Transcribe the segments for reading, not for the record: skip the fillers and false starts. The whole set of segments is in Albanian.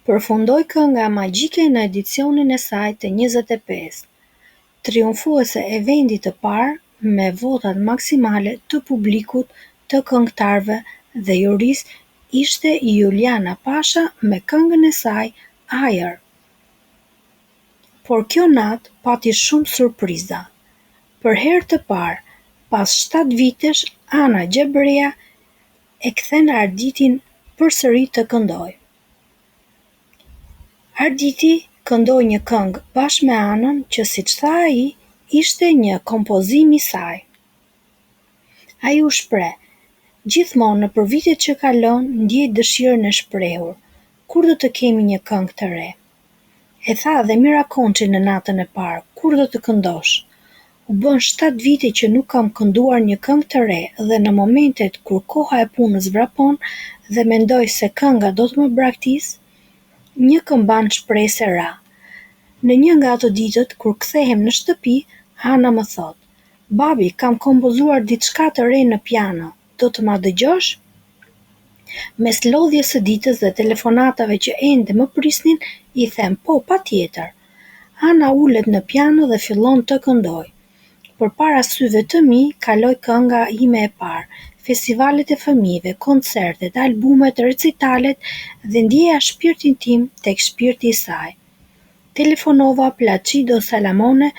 Përfundoi kënga magjike në edicionin e saj të 25, triumfuese e vendit të parë me votat maksimale të publikut të këngëtarëve dhe jurisë ishte Juliana Pasha me këngën e saj Ajër. Por kjo natë pati shumë surpriza. Për herë të parë, pas 7 vitesh, Ana Gjebrea e kthen Arditin përsëri të këndojë. Arditi këndoi një këngë bashkë me Anën që siç tha ai, ishte një kompozim i saj. Ai u shpreh: "Gjithmonë nëpër vitet që kalon ndjej dëshirën e shprehur. Kur do të kemi një këngë të re?" E tha dhe Mira Konçi në natën e parë: "Kur do të këndosh? U bën 7 vite që nuk kam kënduar një këngë të re dhe në momentet kur koha e punës vrapon dhe mendoj se kënga do të më braktisë, një këmban shpresë ra. Në një nga ato ditët kur kthehem në shtëpi, Ana më thot: "Babi, kam kompozuar diçka të re në piano, do të ma dëgjosh?" Mes lodhjes së ditës dhe telefonatave që ende më prisnin, i them: "Po, patjetër." Ana ulet në piano dhe fillon të këndojë. Përpara syve të mi kaloi kënga ime e parë, festivalet e fëmijëve, koncertet, albumet, recitalet dhe ndjeja shpirtin tim tek shpirti i saj. Telefonova Placido Salamone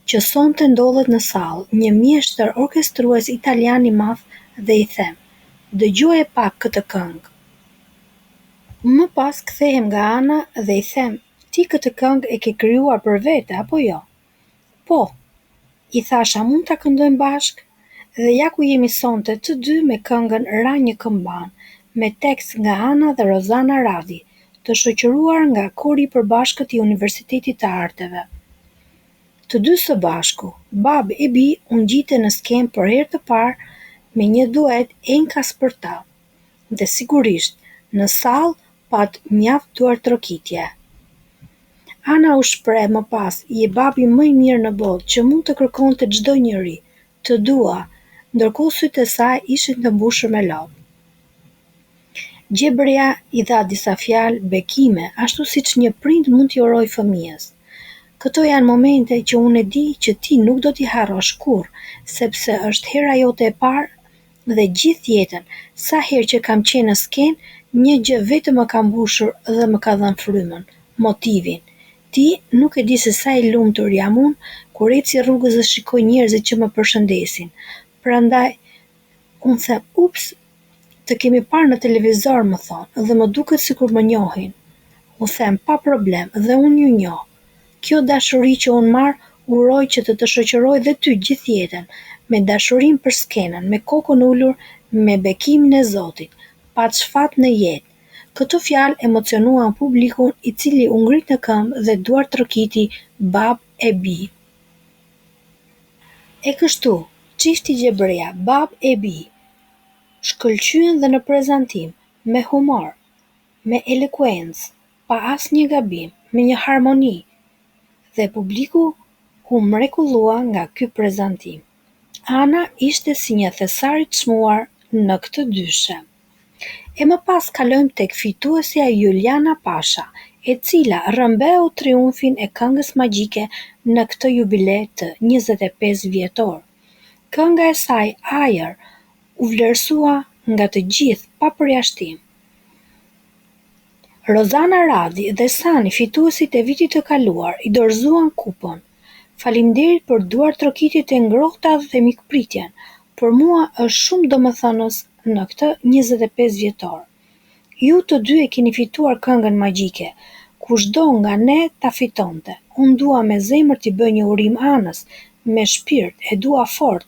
që sonte ndodhet në sallë, një mjeshtër orkestrues italian i madh dhe i them: "Dëgjoje pak këtë këngë." Më pas kthehem nga Ana dhe i them: "Ti këtë këngë e ke krijuar për vete apo jo?" "Po." I thasha: "Mund ta këndojmë bashkë?" Dhe ja ku jemi sonte të dy me këngën Ra një këmban, me tekst nga Ana dhe Rozana Radi, të shoqëruar nga Kori i Përbashkët i Universitetit të Arteve. Të dy së bashku, Bab e Bi u ngjite në skenë për herë të parë me një duet Enka Spërta. Dhe sigurisht, në sallë pat mjaft duartrokitje. Ana u shpreh më pas: "Je babi më i mirë në botë që mund të kërkonte çdo njeri. Të dua." Ndërkohë sytë e saj ishin të mbushur me lopë. Gjebrea i dha disa fjalë bekime, ashtu siç një prind mund t'i urojë fëmijës. "Këto janë momente që unë e di që ti nuk do t'i harrosh kurrë, sepse është hera jote e parë dhe gjithë jetën, sa herë që kam qenë në skenë, një gjë vetëm më ka mbushur dhe më ka dhënë frymën, motivin. Ti nuk e di se sa i lumtur jam unë kur eci rrugës dhe shikoj njerëzit që më përshëndesin. Prandaj, unë them: ups, të kemi parë në televizor, më thonë, dhe më duket sikur më njohin." U them: "Pa problem, dhe unë ju njoh. Kjo dashuri që unë marr, uroj që të shoqëroj dhe ty gjithë jetën, me dashurinë për skenën, me kokën ulur, me bekimin e Zotit. Pa çfat në jetë." Këto fjalë emocionuan publikun, i cili u ngrit në këmbë dhe duartrokiti Bab e Bi. E kështu, çifti Gjebrea, Bab e Bi, shkëlqyen dhe në prezantim, me humor, me elekuencë, pa asnjë gabim, me një harmoni, dhe publiku u mrekullua nga ky prezantim. Ana ishte si një thesar i çmuar në këtë dyshe. E më pas kalojmë tek fituesja Juliana Pasha, e cila rrëmbeu triumfin e këngës magjike në këtë jubile të 25 vjetor. Kënga e saj Ajër u vlerësua nga të gjithë pa përjashtim. Rozana Radi dhe Sani, fituesit e vitit të kaluar, i dorëzuan kupon. Faleminderit për duartrokitjet e ngrohta dhe mikpritjen. Për mua është shumë domethënës në këtë 25 vjetor. Ju të dy e keni fituar këngën magjike. Kushdo nga ne ta fitonte. Unë dua me zemër t'i bëj një urim Anës, me shpirt, e dua fort,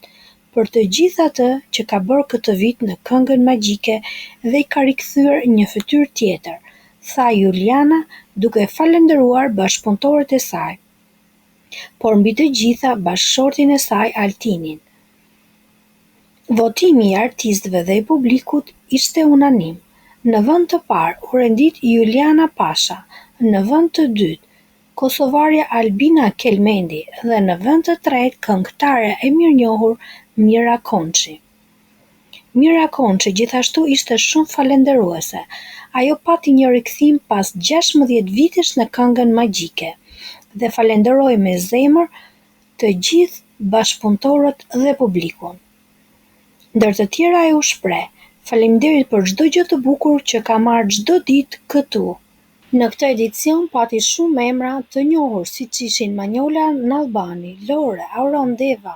për të gjithë atë që ka bërë këtë vit në këngën magjike dhe i ka rikthyer një fytyrë tjetër, tha Juliana duke falendëruar bashkëpunëtorët e saj, por mbi të gjitha bashkëshortin e saj Altinin. Votimi i artistëve dhe i publikut ishte unanim. Në vend të parë u rendit Juliana Pasha, në vend të dytë kosovarja Albina Kelmendi dhe në vend të tretë këngëtarja e mirënjohur Mira Konçi. Mira Konçi gjithashtu ishte shumë falenderuese. Ajo pati një rikthim pas 16 vitesh në këngën magjike dhe falenderoi me zemër të gjithë bashkëpunëtorët dhe publikun. Ndër të tjera ajo shpreh: "Faleminderit për çdo gjë të bukur që ka marrë çdo ditë këtu." Në këtë edicion pati shumë emra të njohur siç ishin Manjola Nallbani, Lore, Auron Deva,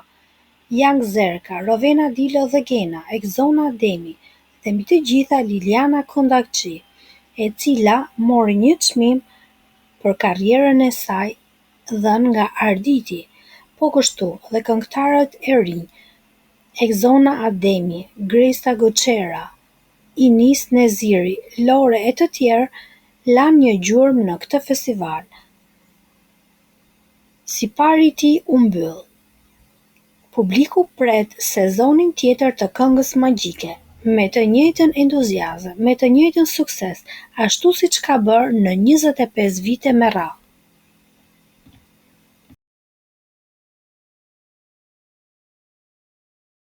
Young Zerka, Rovena Dilo dhe Gena, Exona Demi dhe mbi të gjitha Liliana Kondakçi, e cila mori një çmim për karrierën e saj dhënë nga Arditi, po kështu dhe këngëtarët e rinj Exona Ademi, Gresta Goçera, Inis Neziri, Lore e të tjerë lanë një gjurmë në këtë festival. Si pari i tij u mbyll. Publiku pret sezonin tjetër të këngës magjike, me të njëjtën entuziazëm, me të njëjtën sukses, ashtu siç ka bërë në 25 vite me radhë.